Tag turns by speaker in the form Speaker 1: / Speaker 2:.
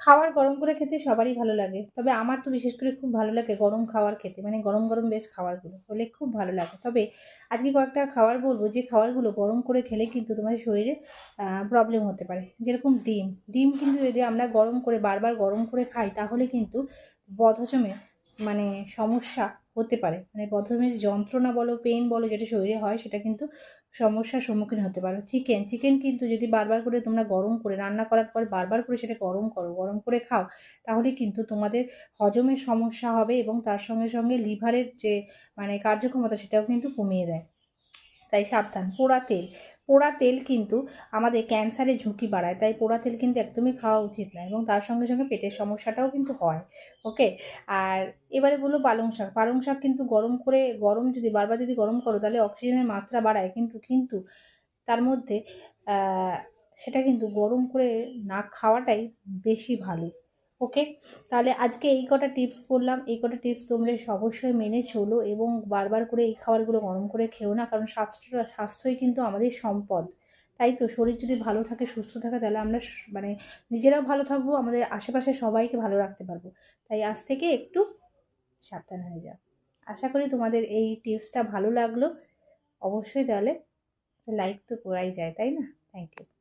Speaker 1: খাবার গরম করে খেতে সবারই ভালো লাগে, তবে আমার তো বিশেষ করে খুব ভালো লাগে গরম খাবার খেতে, মানে গরম গরম বেশ খাবারগুলো হলে খুব ভালো লাগে। তবে আজকে কয়েকটা খাবার বলবো যে খাবারগুলো গরম করে খেলে কিন্তু তোমার শরীরে প্রবলেম হতে পারে। যেরকম ডিম, ডিম কিন্তু যদি আমরা গরম করে বারবার গরম করে খাই তাহলে কিন্তু বদহজমের মানে সমস্যা হতে পারে, মানে বদহজমের যন্ত্রণা বলো, পেন বলো, যেটা শরীরে হয় সেটা কিন্তু সমস্যার সম্মুখীন হতে পারো। চিকেন, চিকেন কিন্তু যদি বারবার করে তোমরা গরম করে রান্না করার পর বারবার করে সেটা গরম করো, গরম করে খাও, তাহলে কিন্তু তোমাদের হজমের সমস্যা হবে এবং তার সঙ্গে সঙ্গে লিভারের যে মানে কার্যক্ষমতা সেটাও কিন্তু কমিয়ে দেয়। তাই সাবধান। পোড়া তেল, পোড়া তেল কিন্তু আমাদের ক্যান্সারের ঝুঁকি বাড়ায়, তাই পোড়া তেল কিন্তু একদমই খাওয়া উচিত না এবং তার সঙ্গে সঙ্গে পেটের সমস্যাটাও কিন্তু হয়। ওকে। আর এবারে বললো পালং শাক, পালং শাক কিন্তু গরম করে, গরম যদি বারবার যদি গরম করো তাহলে অক্সিজেনের মাত্রা বাড়ায়, কিন্তু কিন্তু তার মধ্যে সেটা কিন্তু গরম করে না খাওয়াটাই বেশি ভালো। ওকে। তাহলে আজকে এই কটা টিপস বললাম, এই কটা টিপস তোমরা অবশ্যই মেনে চলো এবং বারবার করে এই খাবারগুলো গরম করে খেও না, কারণ স্বাস্থ্যই কিন্তু আমাদের সম্পদ। তাই তো, শরীর যদি ভালো থাকে, সুস্থ থাকে, তাহলে আমরা মানে নিজেরাও ভালো থাকবো, আমাদের আশেপাশে সবাইকে ভালো রাখতে পারবো। তাই আজ থেকে একটু সাবধান হয়ে যাও। আশা করি তোমাদের এই টিপসটা ভালো লাগলো। অবশ্যই তাহলে লাইক তো করাই যায়, তাই না? Thank you.